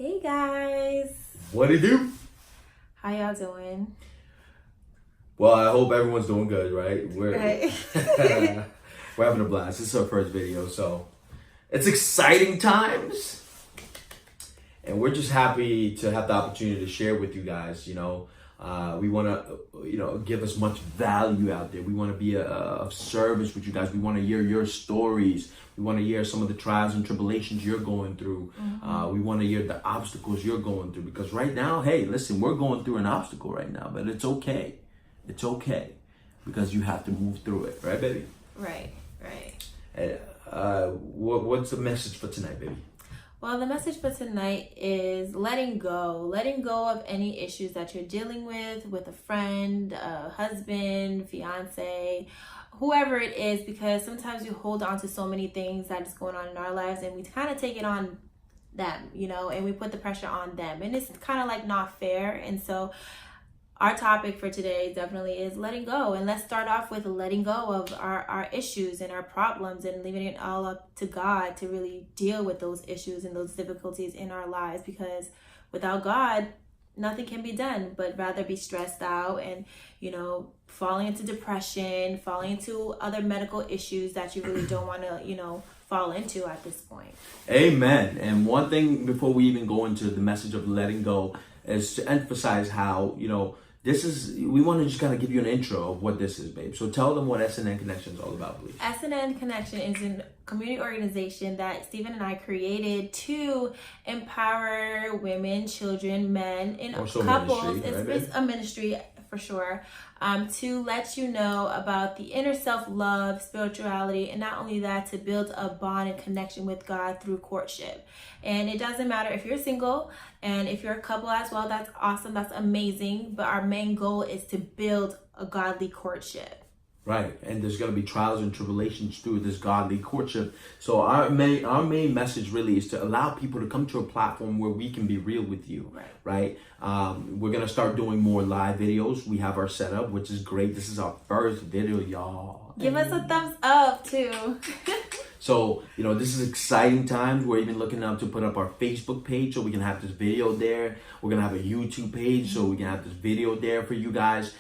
Hey guys, What it do? how y'all doing? Well, I hope everyone's doing good, right? Right. We're having a blast. This is our first video, so it's exciting times. And we're just happy to have the opportunity to share with you guys. We want to, give as much value out there. We want to be of service with you guys. We want to hear your stories. We want to hear some of the trials and tribulations you're going through. Mm-hmm. We want to hear the obstacles you're going through. Because right now, hey, listen, we're going through an obstacle right now, but it's okay. It's okay because you have to move through it, right, baby? Right. And, what's the message for tonight, baby? Well, the message for tonight is letting go of any issues that you're dealing with a friend, a husband, fiance, whoever it is, because sometimes we hold on to so many things that is going on in our lives and we kind of take it on them, and we put the pressure on them, and it's kind of like not fair. And so our topic for today definitely is letting go. And let's start off with letting go of our issues and our problems and leaving it all up to God to really deal with those issues and those difficulties in our lives, because without God, nothing can be done but rather be stressed out and, falling into depression, falling into other medical issues that you really don't want to, fall into at this point. Amen. And one thing before we even go into the message of letting go is to emphasize how, we want to just kind of give you an intro of what this is, babe. So tell them what SNN Connection is all about, please. SNN Connection is a community organization that Stephen and I created to empower women, children, men, and Also couples. ministry, right, It's a ministry for sure. To let you know about the inner self-love, spirituality, and not only that, to build a bond and connection with God through courtship. And it doesn't matter if you're single, and if you're a couple as well, that's awesome, that's amazing. But our main goal is to build a godly courtship. Right, and there's going to be trials and tribulations through this godly courtship. So our main message really is to allow people to come to a platform where we can be real with you, right? We're going to start doing more live videos. We have our setup, which is great. This is our first video, y'all. Give us a thumbs up, too. So, this is exciting times. We're even looking up to put up our Facebook page so we can have this video there. We're going to have a YouTube page so we can have this video there for you guys.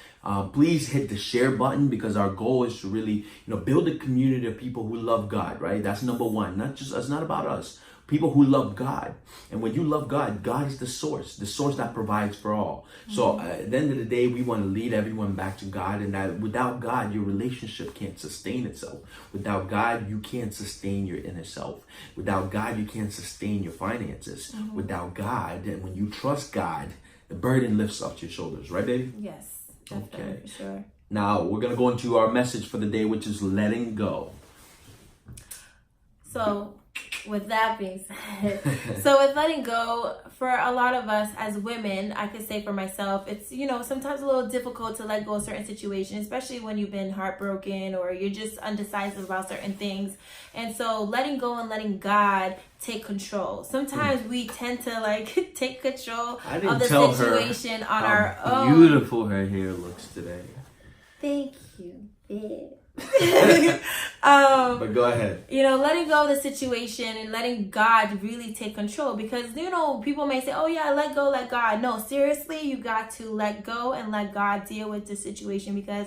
Please hit the share button, because our goal is to really, build a community of people who love God, right? That's number one. It's not about us. People who love God. And when you love God, God is the source that provides for all. Mm-hmm. So at the end of the day, we want to lead everyone back to God, and that without God, your relationship can't sustain itself. Without God, you can't sustain your inner self. Without God, you can't sustain your finances. Mm-hmm. Without God, and when you trust God, the burden lifts off your shoulders, right, baby? Yes. Definitely, for sure. Now, we're going to go into our message for the day, which is letting go. So, with that being said, with letting go, for a lot of us as women, I could say for myself, it's, sometimes a little difficult to let go of certain situations, especially when you've been heartbroken or you're just undecisive about certain things. And so letting go and letting God take control. Sometimes we tend to take control of the situation on our own. Beautiful her hair looks today. Thank you, babe. But go ahead. Letting go of the situation and letting God really take control, because people may say, oh yeah, let go, let God. No, seriously, you got to let go and let God deal with the situation, because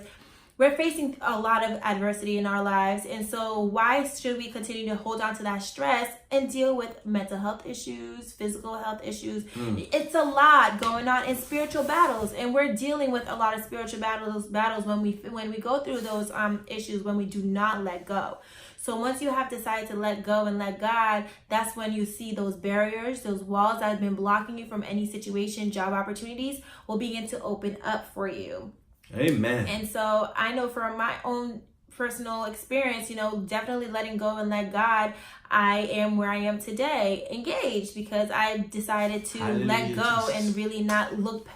we're facing a lot of adversity in our lives. And so why should we continue to hold on to that stress and deal with mental health issues, physical health issues? It's a lot going on in spiritual battles, and we're dealing with a lot of spiritual battles when we go through those issues, when we do not let go. So once you have decided to let go and let God, that's when you see those barriers, those walls that have been blocking you from any situation, job opportunities will begin to open up for you. Amen. And so I know from my own personal experience, definitely letting go and let God, I am where I am today, engaged, because I decided to let go and really not look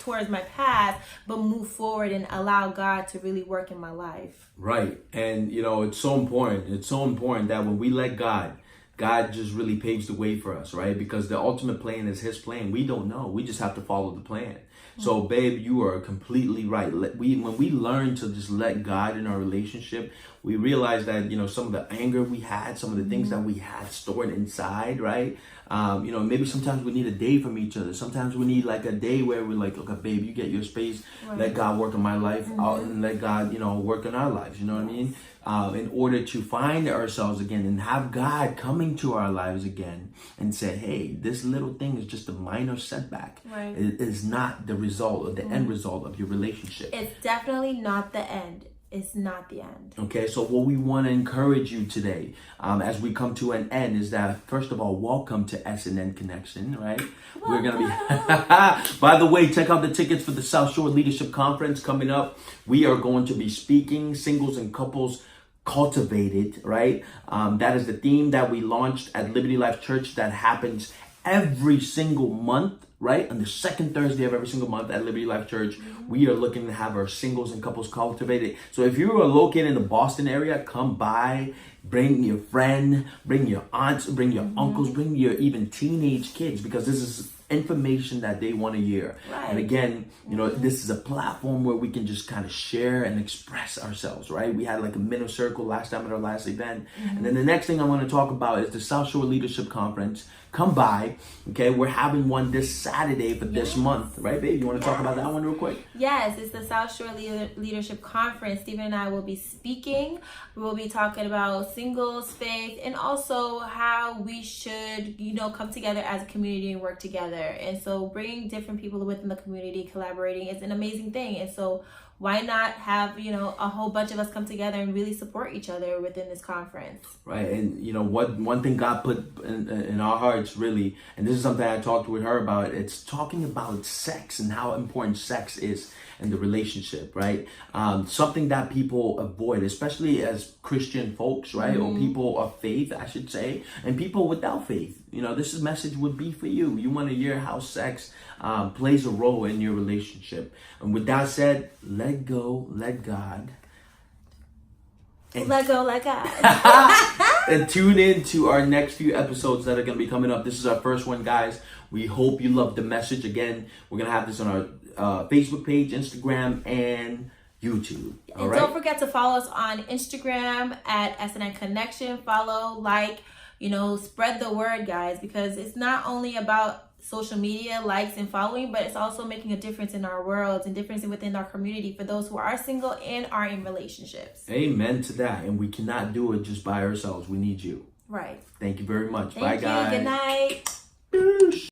towards my past, but move forward and allow God to really work in my life. Right. And it's so important. It's so important that when we let God just really paves the way for us, right? Because the ultimate plan is his plan. We don't know. We just have to follow the plan. So, babe, you are completely right. When we learn to just let God in our relationship, we realize that, some of the anger we had, some of the things that we had stored inside, right? Maybe sometimes we need a day from each other. Sometimes we need like a day where we're like, okay, babe, you get your space. Right. Let God work in my life out, and let God, work in our lives. You know what I mean? In order to find ourselves again and have God coming to our lives again and say, hey, this little thing is just a minor setback. Right. It is not the result or the end result of your relationship. It's definitely not the end. It's not the end. Okay, so what we want to encourage you today, as we come to an end, is that, first of all, welcome to SNN Connection, right? Welcome. We're going to be... By the way, check out the tickets for the South Shore Leadership Conference coming up. We are going to be speaking Singles and Couples Cultivated, right? That is the theme that we launched at Liberty Life Church that happens every single month, right? On the second Thursday of every single month at Liberty Life Church, we are looking to have our Singles and Couples Cultivated. So if you are located in the Boston area, come by, bring your friend, bring your aunts, bring your uncles, bring your even teenage kids, because this is information that they want to hear. Right. And again, this is a platform where we can just kind of share and express ourselves, right? We had like a minute circle last time at our last event. And then the next thing I want to talk about is the South Shore Leadership Conference. Come by, okay? We're having one this Saturday for this month, right, babe? You want to talk about that one real quick? Yes, it's the South Shore Leadership Conference. Stephen and I will be speaking. We will be talking about singles, faith, and also how we should, come together as a community and work together. And so bringing different people within the community, collaborating is an amazing thing. And so why not have, a whole bunch of us come together and really support each other within this conference? Right. And, one thing God put in our hearts, really, and this is something I talked with her about, it's talking about sex and how important sex is in the relationship, right? Something that people avoid, especially as Christian folks, right? Or people of faith, I should say, and people without faith. This message would be for you. You want to hear how sex plays a role in your relationship. And with that said, let go, let God. And let go, let God. And tune in to our next few episodes that are going to be coming up. This is our first one, guys. We hope you love the message. Again, we're going to have this on our Facebook page, Instagram, and YouTube. And don't forget to follow us on Instagram at SNN Connection. Follow, like, spread the word, guys, because it's not only about social media likes and following, but it's also making a difference in our worlds and difference within our community for those who are single and are in relationships. Amen to that. And we cannot do it just by ourselves. We need you. Right. Thank you very much. Bye, guys. Good night.